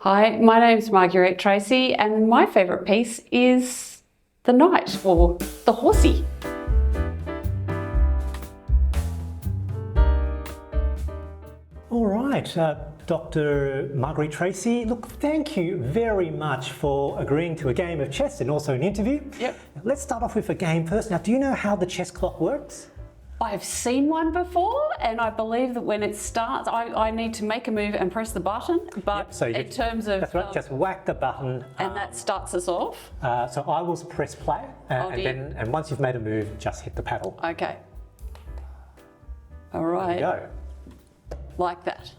Hi, my name's Marguerite Tracy, and my favourite piece is the knight, or the horsey. All right, Dr Marguerite Tracy, look, thank you very much for agreeing to a game of chess and also an interview. Yep. Let's start off with a game first. Now, do you know how the chess clock works? I've seen one before, and I believe that when it starts, I need to make a move and press the button, but Yep, so in terms of... That's right, just whack the button. And that starts us off? So I will press play, and once you've made a move, just hit the paddle. Okay. All right. There you go. Like that.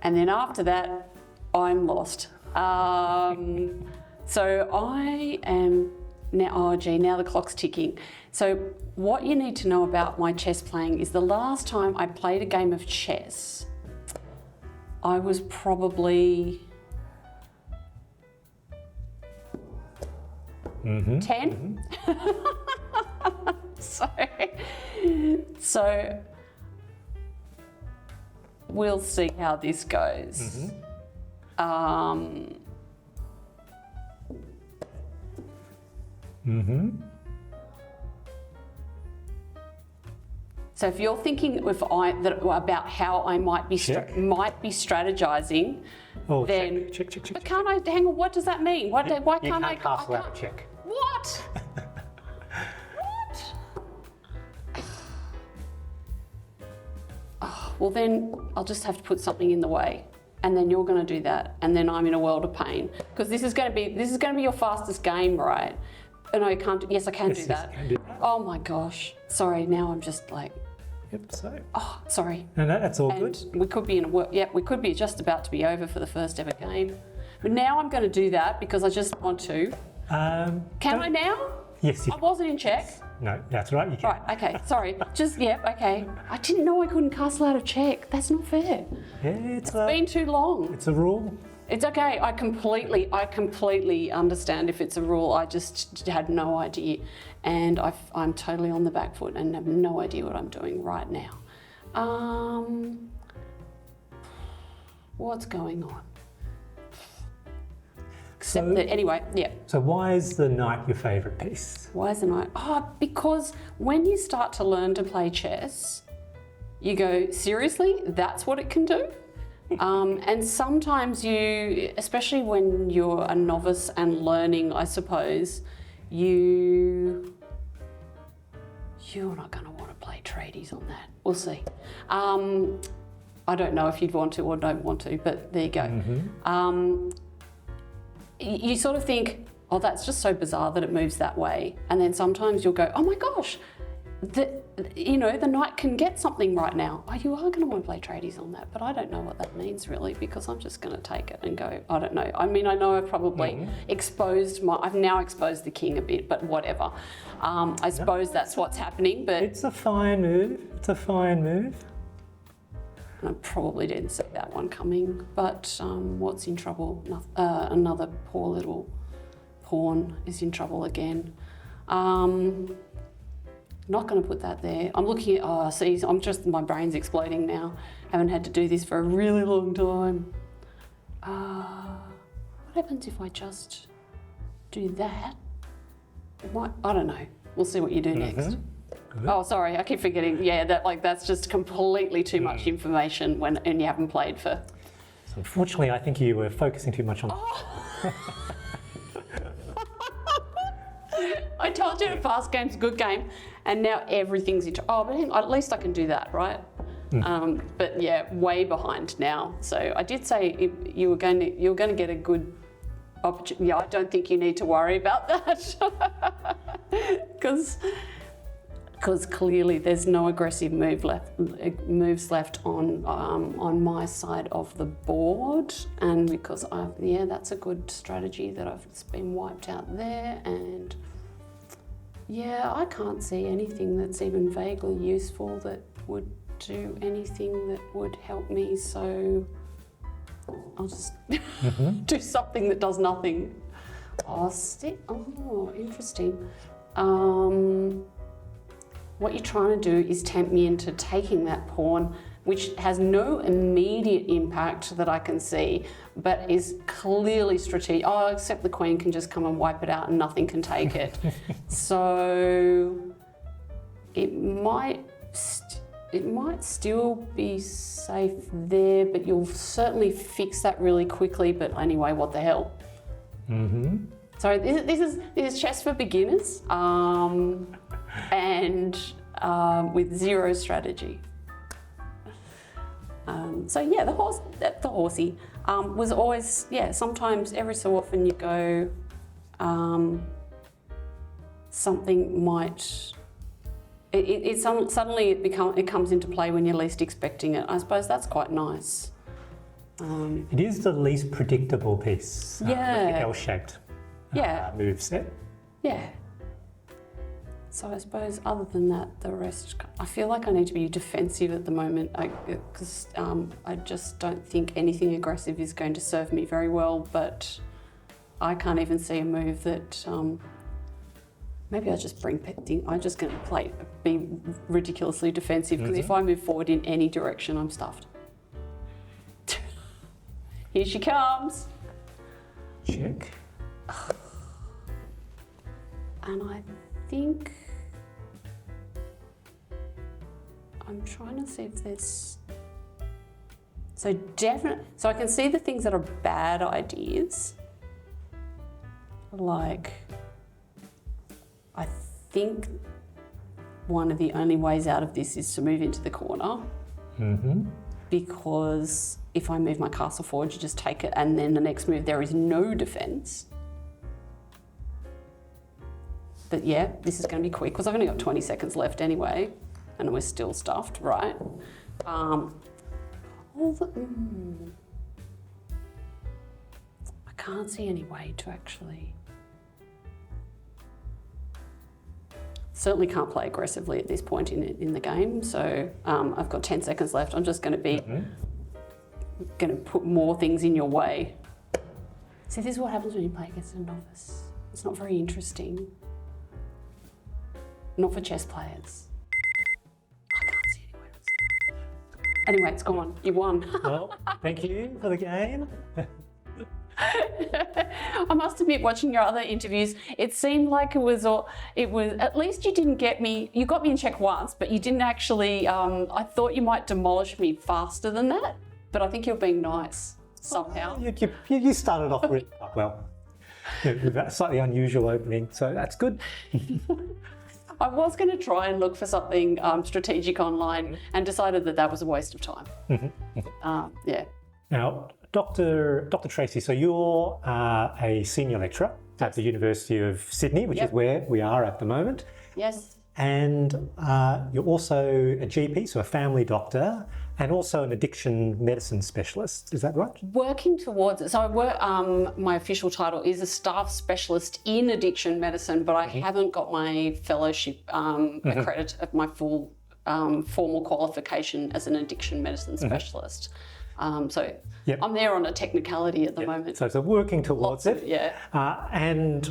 And then after that, I'm lost. So I am now, oh gee, now the clock's ticking. So what you need to know about my chess playing is the last time I played a game of chess, I was probably 10. So we'll see how this goes. So if you're thinking about how I might be strategizing, Oh, then check. But can't I? Hang on. What does that mean? Why can't I castle out a check? What? Oh, well, then I'll just have to put something in the way, and then you're going to do that, and then I'm in a world of pain because this is going to be your fastest game, right? No, you can't. Yes, I can do that. Yes, you can do that. Oh my gosh. Sorry. Now I'm just like. Yep. So. Oh, sorry. No, that's all And good. we could be in a work. Yep, we could be just about to be over for the first ever game. But now I'm going to do that because I just want to. Can I now? Yes. I wasn't in check. No, that's right. You can. Right. Okay. Sorry. Okay. I didn't know I couldn't castle out of check. That's not fair. Yeah, it's Been too long. It's a rule. It's okay. I completely understand if it's a rule. I just had no idea, and I'm totally on the back foot and have no idea what I'm doing right now. What's going on? Except that, anyway, yeah. So why is the knight your favourite piece? Why is the knight? Oh, because when you start to learn to play chess, you go, seriously, that's what it can do? And sometimes you, especially when you're a novice and learning, I suppose, you're not going to want to play tradies on that. We'll see. I don't know if you'd want to or don't want to, but there you go. You sort of think, oh, that's just so bizarre that it moves that way. And then sometimes you'll go, oh my gosh, the knight can get something right now. Oh, you are going to want to play tradies on that, but I don't know what that means really, because I'm just going to take it and go, I don't know. I mean, I know I've probably I've now exposed the king a bit, but whatever. I suppose that's what's happening, but... It's a fine move. It's a fine move. I probably didn't see that one coming, but what's in trouble? Another poor little pawn is in trouble again. Not going to put that there. I'm looking at, my brain's exploding now. Haven't had to do this for a really long time. What happens if I just do that? I don't know. We'll see what you do next. Oh, sorry, I keep forgetting. Yeah, that's just completely too much information and you haven't played for. So unfortunately, I think you were focusing too much on. I told you a fast game's a good game, and now everything's but at least I can do that, right? But yeah, way behind now. So I did say you're going to get a good opportunity. Yeah, I don't think you need to worry about that because clearly there's no aggressive moves left on my side of the board, and because that's a good strategy that it's been wiped out there, and yeah, I can't see anything that's even vaguely useful that would do anything that would help me, so I'll just do something that does nothing. Oh, interesting. What you're trying to do is tempt me into taking that pawn which has no immediate impact that I can see, but is clearly strategic. Oh, except the Queen can just come and wipe it out and nothing can take it. So it might still be safe there, but you'll certainly fix that really quickly. But anyway, what the hell? Mm-hmm. So this is chess for beginners, and with zero strategy. So yeah, the horsey was always, sometimes every so often you go, something might, suddenly it comes into play when you're least expecting it. I suppose that's quite nice. It is the least predictable piece. With the L-shaped move set. Yeah. So I suppose other than that, the rest, I feel like I need to be defensive at the moment because I just don't think anything aggressive is going to serve me very well, but I can't even see a move that, maybe I'll just I'm just going to be ridiculously defensive because if I move forward in any direction, I'm stuffed. Here she comes. Check. And I think I'm trying to see if there's so I can see the things that are bad ideas. Like I think one of the only ways out of this is to move into the corner. Mm-hmm. Because if I move my castle forward, you just take it, and then the next move there is no defence. But yeah, this is going to be quick because I've only got 20 seconds left anyway, and we're still stuffed, right? I can't see any way to actually. Certainly can't play aggressively at this point in the game, so I've got 10 seconds left. I'm just going to be going to put more things in your way. See, this is what happens when you play against a novice. It's not very interesting. Not for chess players. I can't see anywhere. Anyway, it's gone. You won. Well, thank you for the game. I must admit, watching your other interviews, it seemed like it was at least you didn't get me, you got me in check once, but you didn't actually, I thought you might demolish me faster than that, but I think you're being nice somehow. You started off really well. With that slightly unusual opening, so that's good. I was going to try and look for something strategic online and decided that was a waste of time. Yeah. Now, Dr Tracy, so you're a senior lecturer at the University of Sydney, which is where we are at the moment. Yes. And you're also a GP, so a family doctor, and also an addiction medicine specialist. Is that right? Working towards it. So I work, my official title is a staff specialist in addiction medicine, but I haven't got my fellowship accredited of my full formal qualification as an addiction medicine specialist. So I'm there on a technicality at the moment. So working towards it. And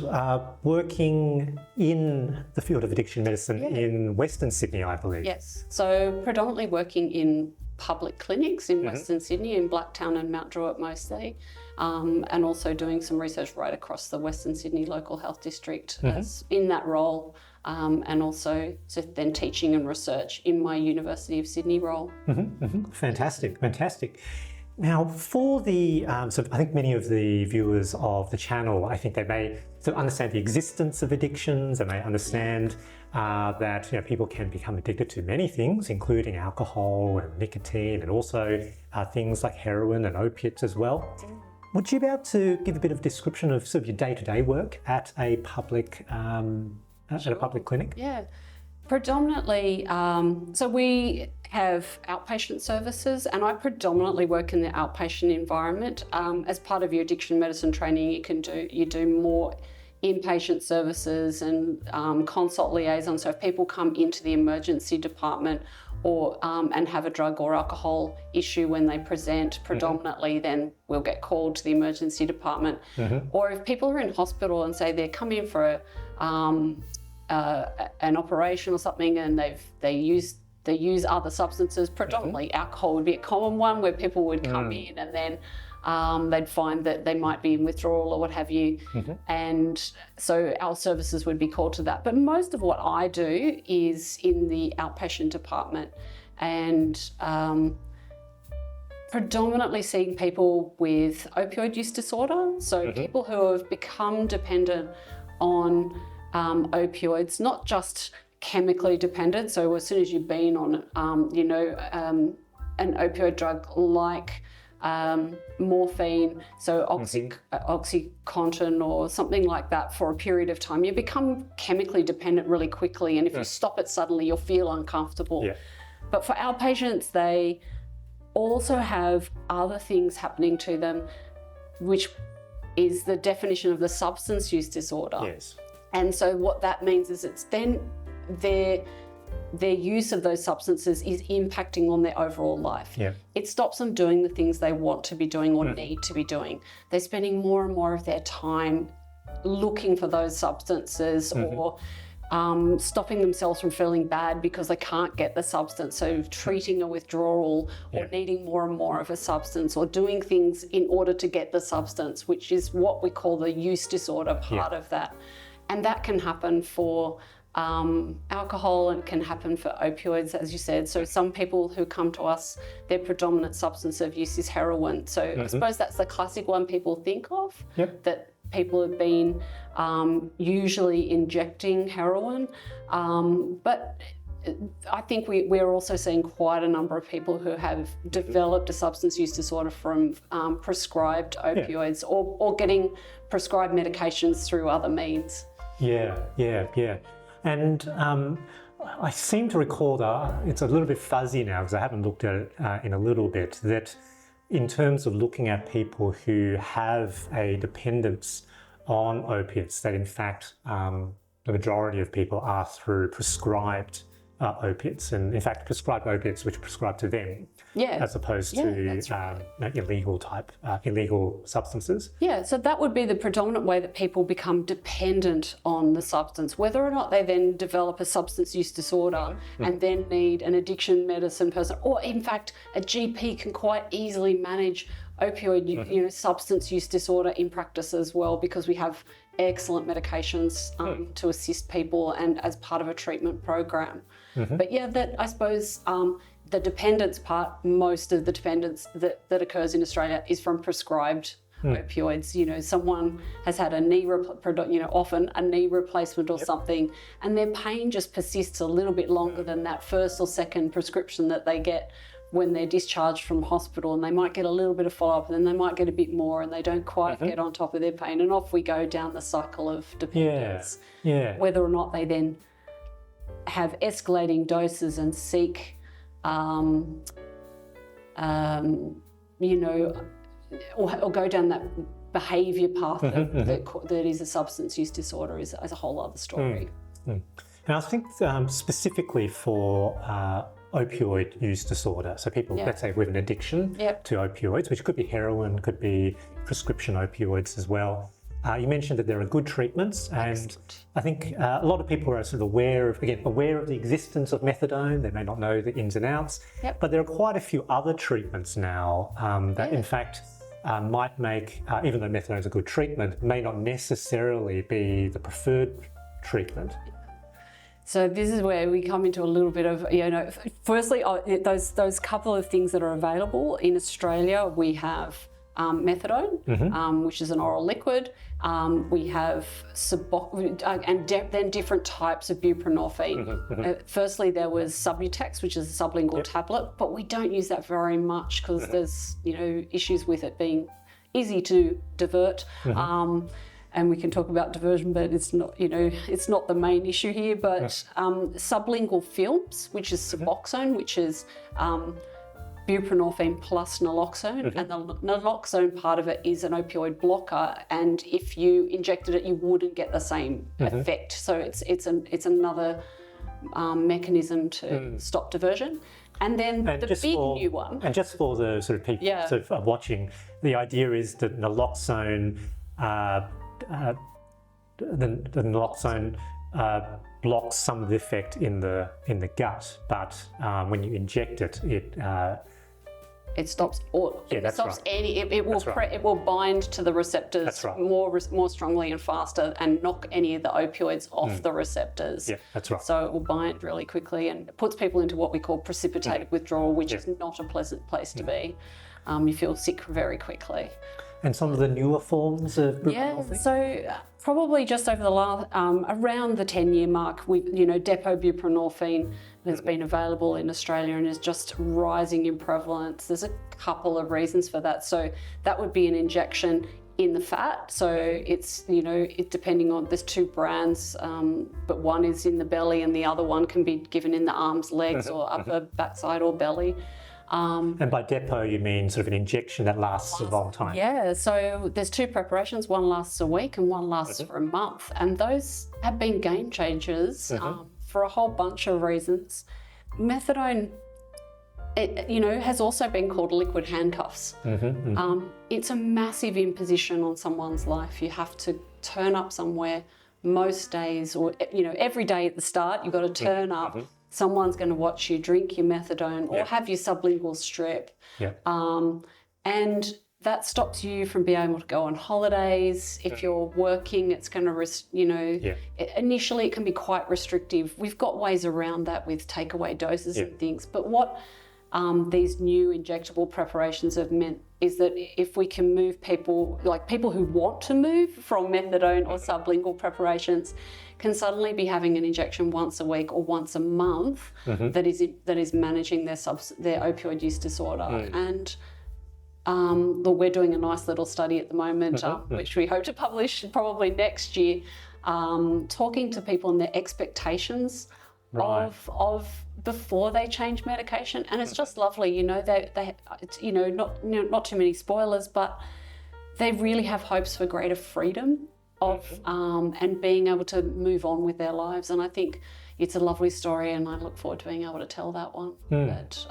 working in the field of addiction medicine in Western Sydney, I believe. Yes. So predominantly working in public clinics in Western Sydney, in Blacktown and Mount Druitt mostly, and also doing some research right across the Western Sydney Local Health District as in that role. And also then teaching and research in my University of Sydney role. Fantastic. Now, for the, so I think many of the viewers of the channel, I think they may understand the existence of addictions, and they understand that people can become addicted to many things, including alcohol and nicotine, and also things like heroin and opiates as well. Would you be able to give a bit of description of sort of your day-to-day work at a public at a public clinic? Yeah, predominantly, so we have outpatient services, and I predominantly work in the outpatient environment. As part of your addiction medicine training, you do more inpatient services and consult liaison. So if people come into the emergency department or and have a drug or alcohol issue when they present predominantly, then we'll get called to the emergency department. Or if people are in hospital and say they're coming for an operation or something, and they use they use other substances, predominantly alcohol would be a common one, where people would come in and then they'd find that they might be in withdrawal or what have you. And so our services would be called to that. But most of what I do is in the outpatient department, and predominantly seeing people with opioid use disorder. So people who have become dependent on opioids, not just chemically dependent. So as soon as you've been on, an opioid drug like morphine, so Oxycontin or something like that for a period of time, you become chemically dependent really quickly. And if you stop it suddenly, you'll feel uncomfortable. But for our patients, they also have other things happening to them, which is the definition of the substance use disorder. And so what that means is it's then their use of those substances is impacting on their overall life. It stops them doing the things they want to be doing or need to be doing. They're spending more and more of their time looking for those substances or stopping themselves from feeling bad because they can't get the substance. So treating a withdrawal or needing more and more of a substance, or doing things in order to get the substance, which is what we call the use disorder part of that. And that can happen for alcohol, and can happen for opioids, as you said. So some people who come to us, their predominant substance of use is heroin. So I suppose that's the classic one people think of, that people have been usually injecting heroin. But I think we're also seeing quite a number of people who have developed a substance use disorder from prescribed opioids or getting prescribed medications through other means. And I seem to recall that it's a little bit fuzzy now because I haven't looked at it in a little bit, that in terms of looking at people who have a dependence on opiates, that in fact the majority of people are through prescribed opiates, and in fact prescribed opiates which are prescribed to them, as opposed to illegal substances. So that would be the predominant way that people become dependent on the substance, whether or not they then develop a substance use disorder and then need an addiction medicine person, or in fact a GP can quite easily manage opioid substance use disorder in practice as well, because we have excellent medications to assist people and as part of a treatment program. But that I suppose the dependence part, most of the dependence that occurs in Australia is from prescribed opioids. Someone has had often a knee replacement or something, and their pain just persists a little bit longer than that first or second prescription that they get when they're discharged from hospital, and they might get a little bit of follow-up, and then they might get a bit more, and they don't quite get on top of their pain, and off we go down the cycle of dependence. Whether or not they then have escalating doses and seek, or go down that behaviour path that is a substance use disorder is a whole other story. And I think specifically for opioid use disorder, so people, let's say, with an addiction to opioids, which could be heroin, could be prescription opioids as well. You mentioned that there are good treatments, and I think a lot of people are sort of aware of the existence of methadone. They may not know the ins and outs, but there are quite a few other treatments now that in fact might make, even though methadone is a good treatment, may not necessarily be the preferred treatment. So this is where we come into a little bit of, firstly, those couple of things that are available in Australia. We have methadone, which is an oral liquid. We have then different types of buprenorphine. Firstly, there was Subutex, which is a sublingual tablet, but we don't use that very much because there's issues with it being easy to divert. And we can talk about diversion, but it's not, it's not the main issue here. But sublingual films, which is Suboxone, which is buprenorphine plus naloxone, and the naloxone part of it is an opioid blocker. And if you injected it, you wouldn't get the same effect. So it's another mechanism to stop diversion. And then the big new one. And just for the sort of people sort of watching, the idea is that naloxone. The naloxone blocks some of the effect in the gut, but when you inject it, it stops all. Yeah, it that's stops right. any. It will That's right. it will bind to the receptors That's right. more strongly and faster, and knock any of the opioids off the receptors. Yeah, that's right. So it will bind really quickly, and it puts people into what we call precipitated withdrawal, which is not a pleasant place to be. You feel sick very quickly. And some of the newer forms of buprenorphine? So probably just over the last, around the 10-year mark, depot buprenorphine has been available in Australia and is just rising in prevalence. There's a couple of reasons for that. So that would be an injection in the fat. So it's, it depending on, there's two brands, but one is in the belly and the other one can be given in the arms, legs, or upper backside or belly. And by depot, you mean sort of an injection that lasts a long time? Yeah, so there's two preparations. One lasts a week and one lasts for a month. And those have been game changers for a whole bunch of reasons. Methadone, has also been called liquid handcuffs. It's a massive imposition on someone's life. You have to turn up somewhere most days, or, every day at the start, you've got to turn up. Someone's going to watch you drink your methadone or have your sublingual strip. And that stops you from being able to go on holidays. If you're working, it's going to, initially it can be quite restrictive. We've got ways around that with takeaway doses and things. But what these new injectable preparations have meant is that if we can move people, like people who want to move from methadone or sublingual preparations, can suddenly be having an injection once a week or once a month that is managing their opioid use disorder. And we're doing a nice little study at the moment, which we hope to publish probably next year, talking to people and their expectations of before they change medication. And it's just lovely, not too many spoilers, but they really have hopes for greater freedom of and being able to move on with their lives. And I think it's a lovely story, and I look forward to being able to tell that one. But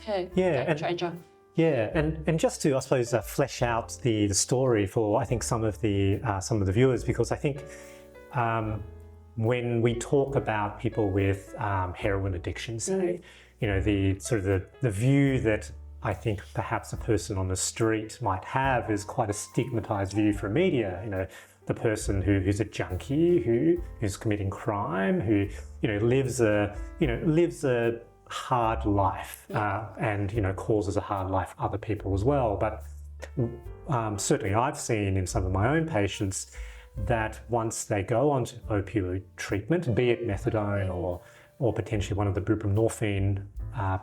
game changer. Yeah, and just to, I suppose, flesh out the story for, I think, some of the viewers, because I think when we talk about people with heroin addiction, say, the sort of the view that I think perhaps a person on the street might have is quite a stigmatized view from media. The person who's a junkie, who's committing crime, who lives a hard life and causes a hard life for other people as well. But certainly I've seen in some of my own patients that once they go onto opioid treatment, be it methadone or potentially one of the buprenorphine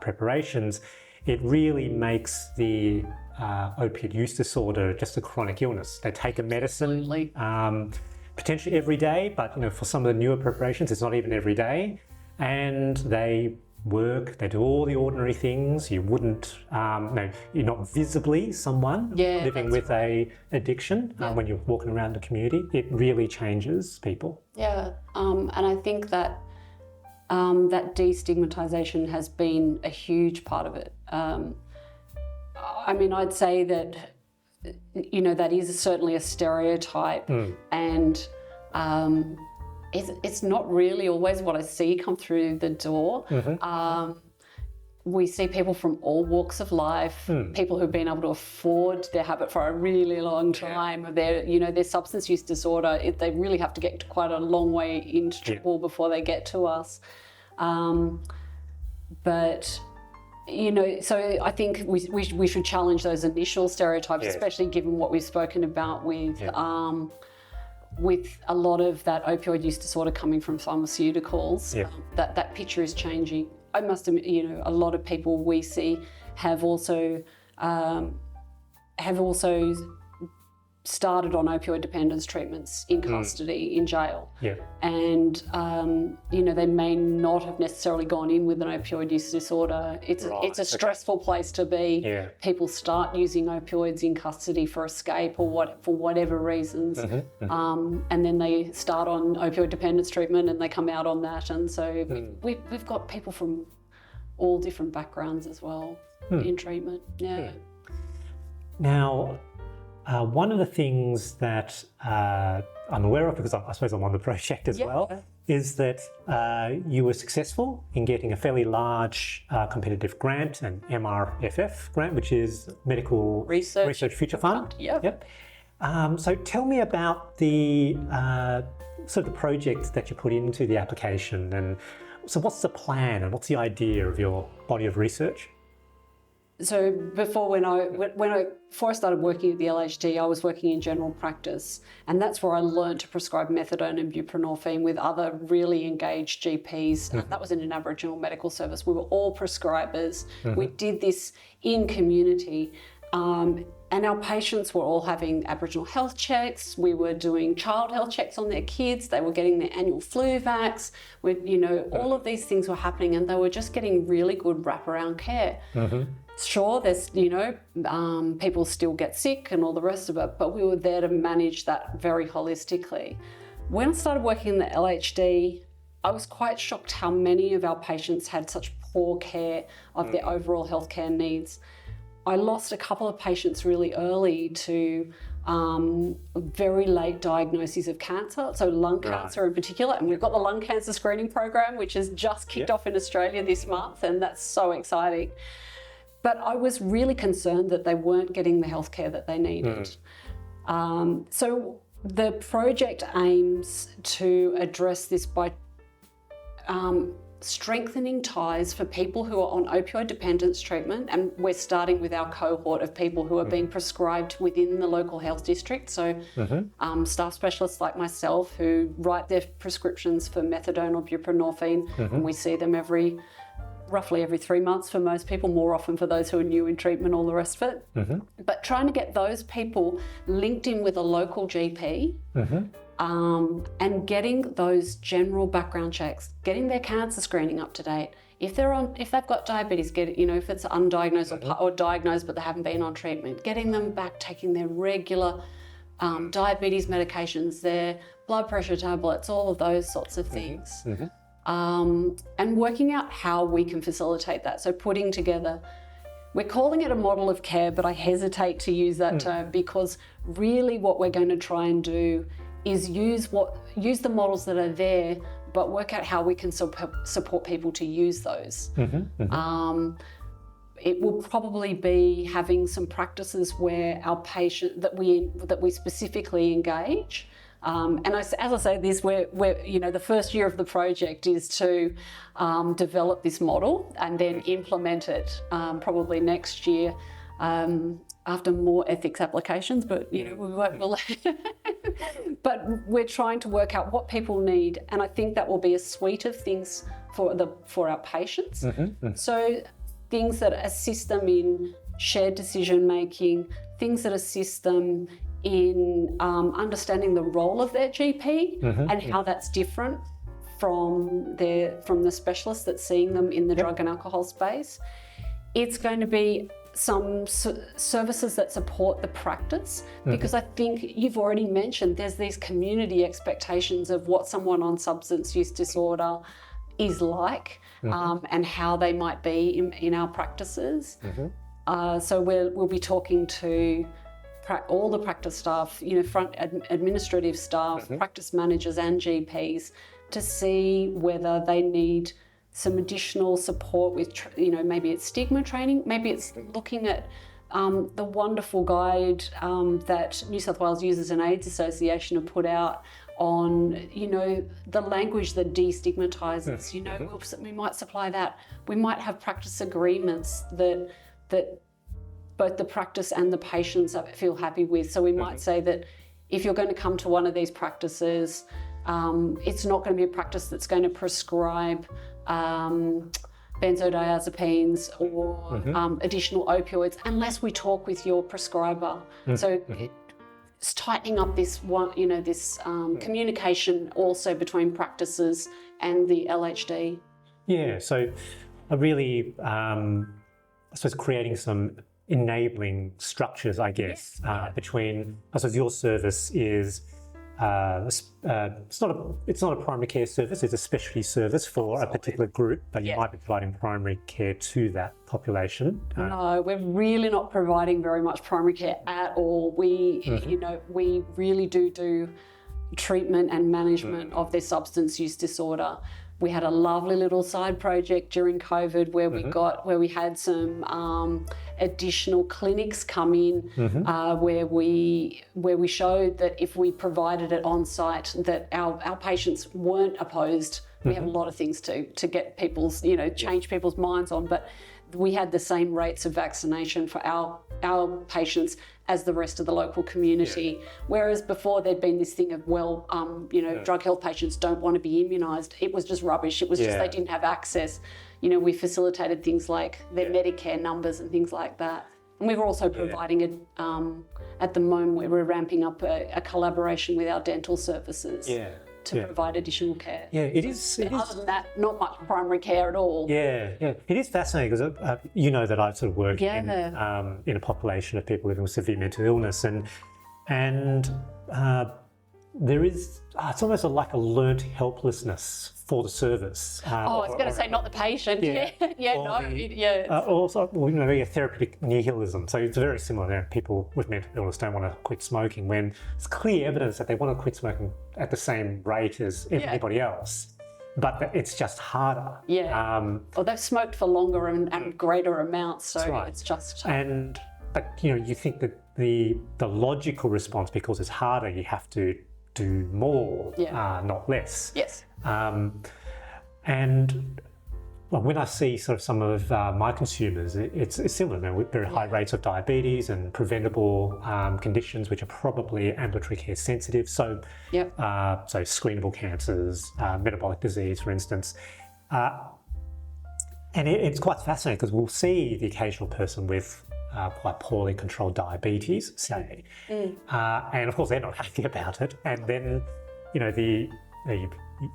preparations, it really makes the opioid use disorder just a chronic illness. They take a medicine potentially every day, but for some of the newer preparations, it's not even every day, and they work, they do all the ordinary things. You wouldn't, you're not visibly someone living with a addiction when you're walking around the community. It really changes people. Yeah, and I think that that destigmatization has been a huge part of it. I'd say that, that is certainly a stereotype, and it's not really always what I see come through the door. We see people from all walks of life, people who've been able to afford their habit for a really long time, their substance use disorder, they really have to get quite a long way into trouble before they get to us. But so I think we should challenge those initial stereotypes, especially given what we've spoken about with a lot of that opioid use disorder coming from pharmaceuticals. That picture is changing. I must admit, a lot of people we see have also started on opioid dependence treatments in custody, in jail. And, they may not have necessarily gone in with an opioid use disorder. It's a stressful place to be. People start using opioids in custody for escape or for whatever reasons. And then they start on opioid dependence treatment and they come out on that. And so we've got people from all different backgrounds as well in treatment. Now, one of the things that I'm aware of, because I suppose I'm on the project as well, is that you were successful in getting a fairly large competitive grant, an MRFF grant, which is Medical Research Future Fund. Yep. So tell me about the sort of the project that you put into the application, and so what's the plan and what's the idea of your body of research? So before I started working at the LHD, I was working in general practice, and that's where I learned to prescribe methadone and buprenorphine with other really engaged GPs. That was in an Aboriginal medical service. We were all prescribers. We did this in community, and our patients were all having Aboriginal health checks. We were doing child health checks on their kids. They were getting their annual flu vax. All of these things were happening, and they were just getting really good wraparound care. Sure, there's, people still get sick and all the rest of it, but we were there to manage that very holistically. When I started working in the LHD, I was quite shocked how many of our patients had such poor care of their overall healthcare needs. I lost a couple of patients really early to very late diagnoses of cancer, so lung cancer in particular, and we've got the lung cancer screening program, which has just kicked off in Australia this month, and that's so exciting. But I was really concerned that they weren't getting the healthcare that they needed. So the project aims to address this by strengthening ties for people who are on opioid dependence treatment, and we're starting with our cohort of people who are being prescribed within the local health district. So staff specialists like myself who write their prescriptions for methadone or buprenorphine, and we see them roughly every 3 months for most people, more often for those who are new in treatment, all the rest of it. But trying to get those people linked in with a local GP and getting those general background checks, getting their cancer screening up to date. If they've got diabetes, if it's undiagnosed or diagnosed but they haven't been on treatment, getting them back taking their regular diabetes medications, their blood pressure tablets, all of those sorts of things. And working out how we can facilitate that. So putting together, we're calling it a model of care, but I hesitate to use that term, because really what we're going to try and do is use the models that are there, but work out how we can support people to use those. It will probably be having some practices where our patient that we specifically engage. And as I say this, we're the first year of the project is to develop this model and then implement it probably next year after more ethics applications. But but we're trying to work out what people need, and I think that will be a suite of things for our patients. So things that assist them in shared decision making, things that assist them in understanding the role of their GP and how that's different from the specialist that's seeing them in the drug and alcohol space. It's going to be some services that support the practice, because I think you've already mentioned there's these community expectations of what someone on substance use disorder is like and how they might be in our practices. So we'll be talking to all the practice staff, front administrative staff, practice managers and GPs, to see whether they need some additional support with, maybe it's stigma training, maybe it's looking at the wonderful guide that New South Wales Users and AIDS Association have put out on, the language that destigmatizes. We might supply that. We might have practice agreements that both the practice and the patients feel happy with. So we might say that if you're going to come to one of these practices, it's not going to be a practice that's going to prescribe benzodiazepines or additional opioids unless we talk with your prescriber. So it's tightening up this communication also between practices and the LHD. Yeah, so really, I suppose creating some enabling structures, I guess, between, I suppose your service is, it's not a primary care service, it's a specialty service for a particular group, but you might be providing primary care to that population. No, we're really not providing very much primary care at all. We, we really do treatment and management of their substance use disorder. We had a lovely little side project during COVID where we had some additional clinics come in where we showed that if we provided it on site, that our patients weren't opposed. We have a lot of things to get people's, change people's minds on, but we had the same rates of vaccination for our patients as the rest of the local community. Whereas before there'd been this thing of, drug health patients don't want to be immunised. It was just rubbish. It was just they didn't have access. We facilitated things like their Medicare numbers and things like that. And we were also providing at the moment we're ramping up a collaboration with our dental services. To provide additional care. It is. Other than that, not much primary care at all. It is fascinating because that I sort of work in a population of people living with severe mental illness, and there is it's almost like a learnt helplessness for the service. I was going to say not the patient. Also, a therapeutic nihilism. So it's very similar there. People with mental illness don't want to quit smoking when it's clear evidence that they want to quit smoking at the same rate as anybody else. But it's just harder. Or they've smoked for longer and greater amounts, so it's just... But you think that the logical response, because it's harder, you have to do more, not less. Yes. And when I see sort of some of my consumers, it's similar, with very high rates of diabetes and preventable conditions, which are probably ambulatory care sensitive. So, so screenable cancers, metabolic disease, for instance. And it's quite fascinating because we'll see the occasional person with quite poorly controlled diabetes, say, and of course they're not happy about it. And then, you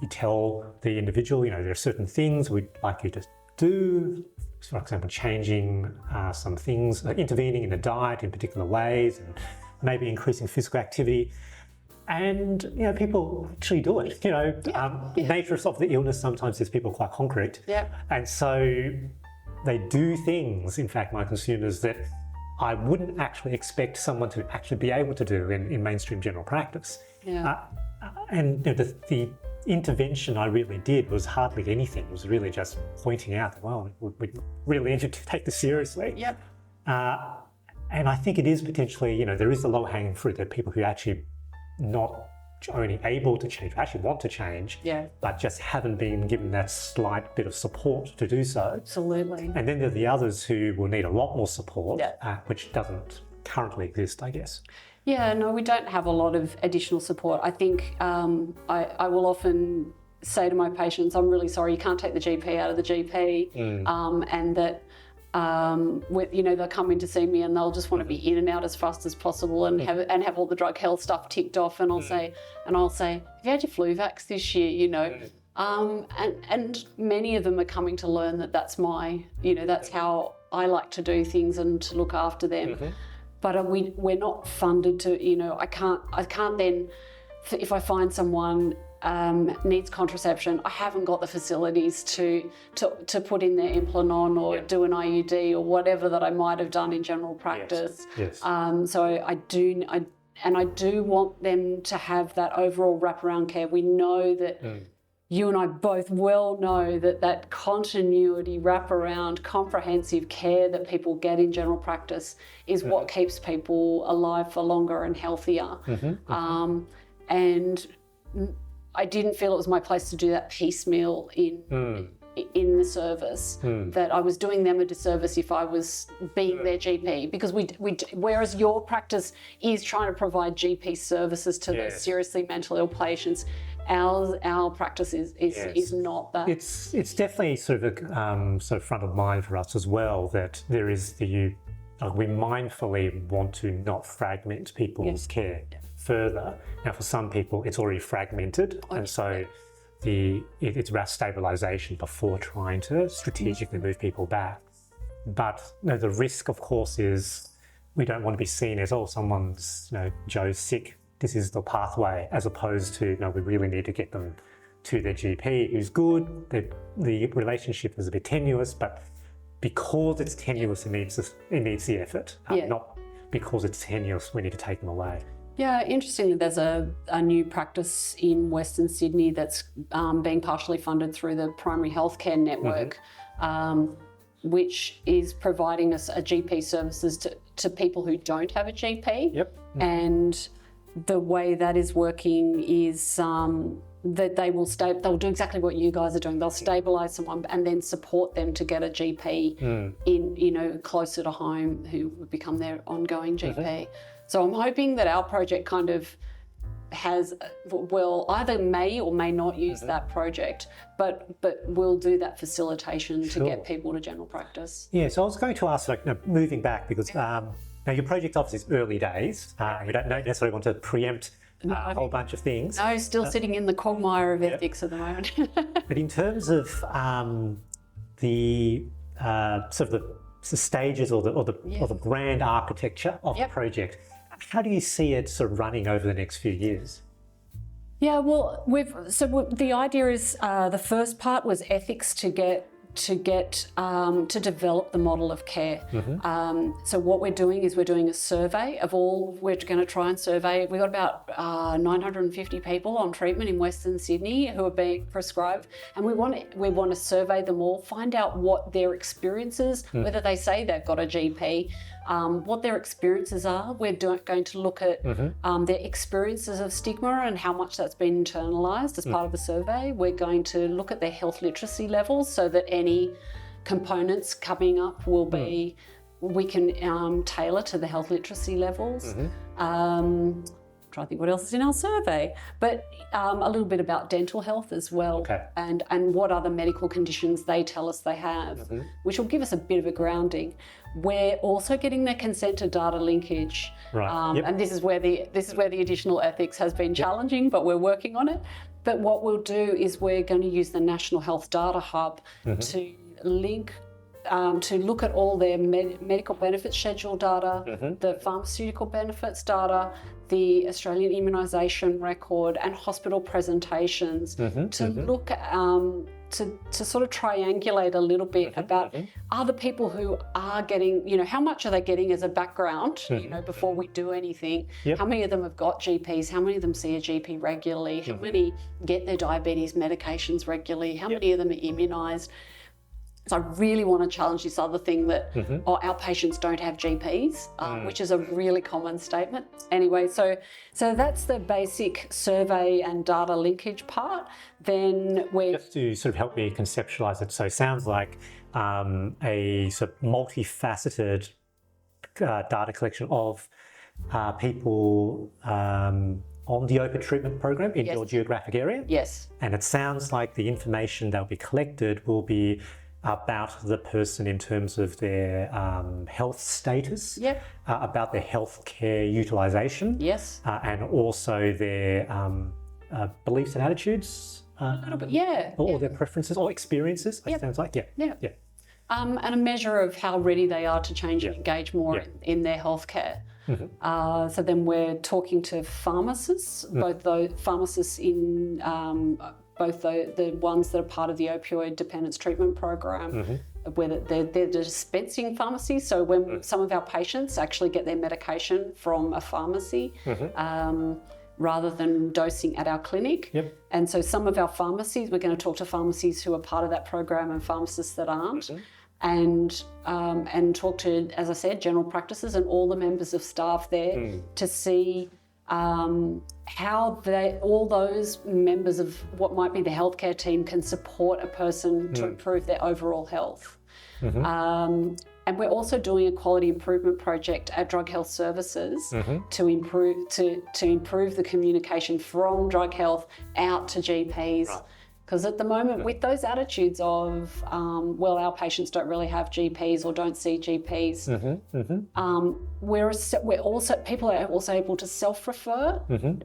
tell the individual, there are certain things we'd like you to do. For example, changing some things, intervening in the diet in particular ways, and maybe increasing physical activity. And people actually do it. Nature of the illness sometimes is people quite concrete. And so they do things, in fact, my consumers, that I wouldn't actually expect someone to actually be able to do in mainstream general practice. And the intervention I really did was hardly anything. It was really just pointing out that, we really need to take this seriously. And I think it is potentially, there is the low-hanging fruit that people who actually not only able to change, actually want to change, but just haven't been given that slight bit of support to do so. Absolutely. And then there are the others who will need a lot more support, which doesn't currently exist, I guess. No, we don't have a lot of additional support. I think I will often say to my patients, I'm really sorry, you can't take the GP out of the GP, and that they'll come in to see me and they'll just want to be in and out as fast as possible and have all the drug health stuff ticked off. And I'll say, have you had your flu vax this year? And many of them are coming to learn that that's that's how I like to do things and to look after them. But we're not funded to, I can't then, if I find someone needs contraception, I haven't got the facilities to put in their Implanon or do an IUD or whatever that I might have done in general practice. So I do want them to have that overall wraparound care. We know that you and I both well know that continuity, wraparound, comprehensive care that people get in general practice is what keeps people alive for longer and healthier. And I didn't feel it was my place to do that piecemeal in the service, that I was doing them a disservice if I was being their GP, because whereas your practice is trying to provide GP services to those seriously mental ill patients, our practice is not that. It's definitely sort of front of mind for us as well, that there is we mindfully want to not fragment people's care further. Now, for some people, it's already fragmented, and so it's about stabilisation before trying to strategically move people back. But the risk, of course, is we don't want to be seen as, someone's, Joe's sick, this is the pathway, as opposed to, we really need to get them to their GP who's good. The relationship is a bit tenuous, but because it's tenuous, it needs the effort, not because it's tenuous, we need to take them away. Yeah, interestingly, there's a new practice in Western Sydney that's being partially funded through the Primary Healthcare Network, which is providing us a GP services to people who don't have a GP. Yep. And the way that is working is that they'll do exactly what you guys are doing. They'll stabilise someone and then support them to get a GP in, closer to home, who would become their ongoing GP. So I'm hoping that our project kind of will either may or may not use that project, but we'll do that facilitation to get people to general practice. Yeah, so I was going to ask, moving back, because now your project obviously is early days. We don't necessarily want to preempt a whole bunch of things. No, still sitting in the quagmire of ethics at the moment. But in terms of the sort of the stages or the grand architecture of the project, how do you see it sort of running over the next few years? Yeah, well, the idea is the first part was ethics to develop the model of care. So what we're doing is we're doing a survey of all. We're going to try and survey. We've got about 950 people on treatment in Western Sydney who are being prescribed, and we want to survey them all, find out what their experiences, whether they say they've got a GP, what their experiences are. We're going to look at their experiences of stigma and how much that's been internalised as part of the survey. We're going to look at their health literacy levels so that any components coming up will be, we can tailor to the health literacy levels. Try to think what else is in our survey, but a little bit about dental health as well, and what other medical conditions they tell us they have, which will give us a bit of a grounding. We're also getting their consent to data linkage, and this is where the additional ethics has been challenging, but we're working on it. But what we'll do is we're going to use the National Health Data Hub to link. To look at all their medical benefits schedule data, the pharmaceutical benefits data, the Australian immunisation record, and hospital presentations, to look at, to sort of triangulate a little bit about are the people who are getting, how much are they getting as a background, before we do anything, how many of them have got GPs, how many of them see a GP regularly, how many get their diabetes medications regularly, how many of them are immunised. So I really want to challenge this other thing that our patients don't have GPs, which is a really common statement. Anyway, so that's the basic survey and data linkage part. Then just to sort of help me conceptualise it. So it sounds like a sort of multifaceted data collection of people on the opioid treatment program in your geographic area. Yes. And it sounds like the information that will be collected will be about the person in terms of their health status, about their healthcare utilisation, and also their beliefs and attitudes, a little bit, or their preferences or experiences. It sounds like, and a measure of how ready they are to change and engage more in their healthcare. So then we're talking to pharmacists, both those pharmacists in both the ones that are part of the opioid dependence treatment program, where they're dispensing pharmacies. So when some of our patients actually get their medication from a pharmacy, rather than dosing at our clinic. And so some of our pharmacies, we're going to talk to pharmacies who are part of that program and pharmacists that aren't. And talk to, as I said, general practices and all the members of staff there to see how all those members of what might be the healthcare team can support a person to improve their overall health. And we're also doing a quality improvement project at Drug Health Services to improve the communication from drug health out to GPs. Because at the moment, with those attitudes of, our patients don't really have GPs or don't see GPs, people are also able to self-refer,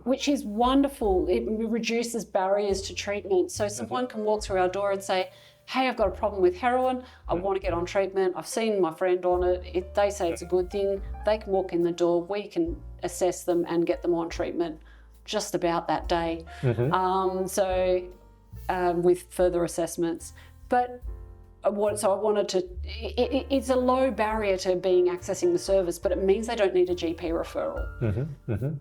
which is wonderful. It reduces barriers to treatment. So someone can walk through our door and say, hey, I've got a problem with heroin. I want to get on treatment. I've seen my friend on it. They say it's a good thing. They can walk in the door. We can assess them and get them on treatment just about that day. With further assessments. But So I wanted to, it's a low barrier to accessing the service, but it means they don't need a GP referral.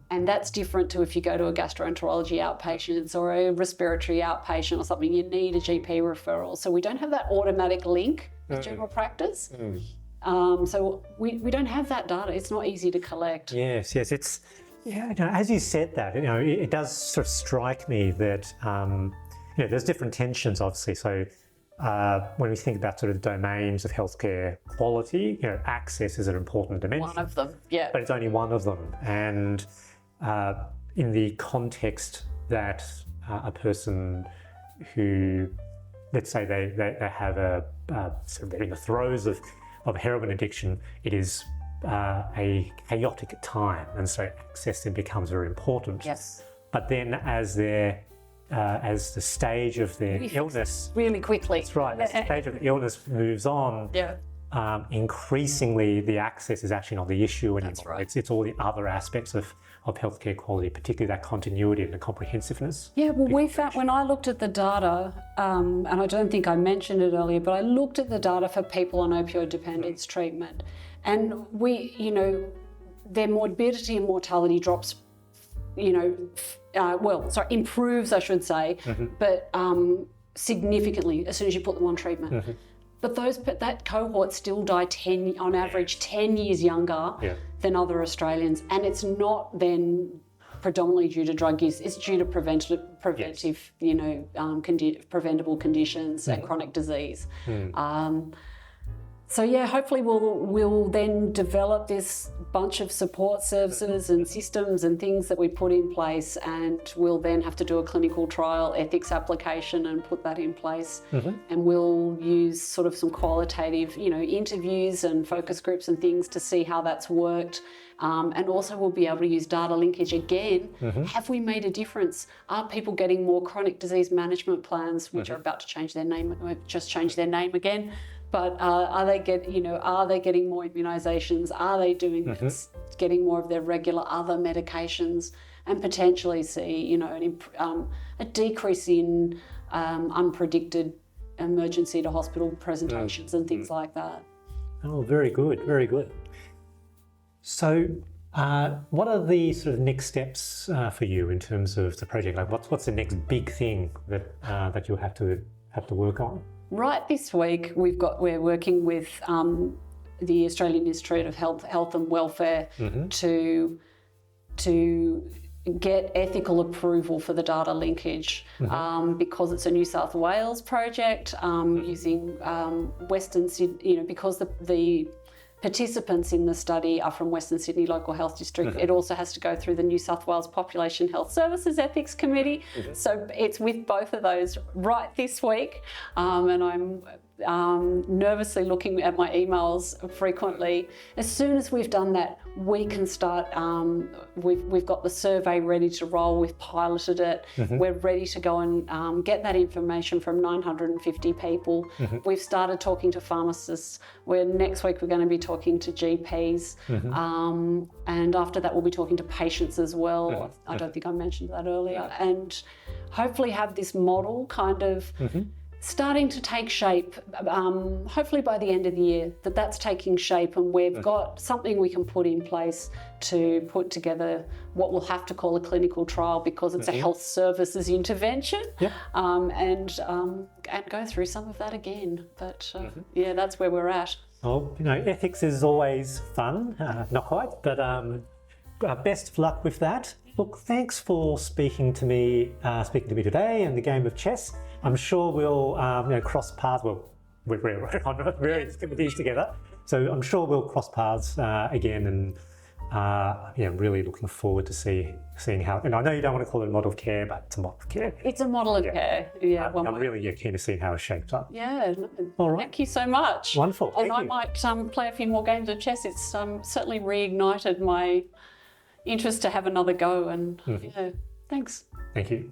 And that's different to if you go to a gastroenterology outpatient or a respiratory outpatient or something, you need a GP referral. So we don't have that automatic link with general practice. So we don't have that data. It's not easy to collect. Yes, it's, as you said that, it does sort of strike me that, there's different tensions, obviously. So when we think about sort of domains of healthcare quality, access is an important dimension. One of them, yeah. But it's only one of them. And in the context that a person who, let's say they have sort of they're in the throes of heroin addiction, it is a chaotic time, and so access then becomes very important. Yes. But then as the stage of their illness really quickly. That's right. As the stage of the illness moves on, increasingly the access is actually not the issue anymore. That's right. It's all the other aspects of healthcare quality, particularly that continuity and the comprehensiveness. Yeah, well, we found, when I looked at the data, and I don't think I mentioned it earlier, but I looked at the data for people on opioid dependence treatment, and their morbidity and mortality drops, improves, I should say, but significantly as soon as you put them on treatment. But that cohort still die on average 10 years younger than other Australians, and it's not then predominantly due to drug use. It's due to preventive, preventable conditions and chronic disease. So hopefully we'll then develop this bunch of support services and systems and things that we put in place, and we'll then have to do a clinical trial ethics application and put that in place. And we'll use sort of some qualitative, interviews and focus groups and things to see how that's worked. And also we'll be able to use data linkage again. Have we made a difference? Are people getting more chronic disease management plans, which are about to change their name, just changed their name again? But are they getting more immunisations? Are they doing getting more of their regular other medications, and potentially see, a decrease in unpredicted emergency to hospital presentations and things like that. Oh, very good, very good. So, what are the sort of next steps for you in terms of the project? Like, what's the next big thing that you'll have to work on? Right this week, we're working with the Australian Institute of Health and Welfare to get ethical approval for the data linkage because it's a New South Wales project using Western Sydney, because the participants in the study are from Western Sydney Local Health District. It also has to go through the New South Wales Population Health Services Ethics Committee. So it's with both of those right this week. And I'm nervously looking at my emails frequently. As soon as we've done that, we can start, we've got the survey ready to roll, we've piloted it, we're ready to go and get that information from 950 people. We've started talking to pharmacists. Next week we're going to be talking to GPs, and after that we'll be talking to patients as well. I don't think I mentioned that earlier. And hopefully have this model kind of starting to take shape, hopefully by the end of the year, that's taking shape, and we've got something we can put in place to put together what we'll have to call a clinical trial, because it's a health services intervention, and go through some of that again. But that's where we're at. Well, ethics is always fun, not quite, but best of luck with that. Look, thanks for speaking to me today and the game of chess. I'm sure we'll cross paths. Well, we're on various activities together, so I'm sure we'll cross paths again. And really looking forward to seeing how. And I know you don't want to call it a model of care, but it's a model of care. It's a model of care. Yeah, I'm really keen to see how it shapes up. Yeah. All right. Thank you so much. Wonderful. And I might play a few more games of chess. It's certainly reignited my interest to have another go. And thanks. Thank you.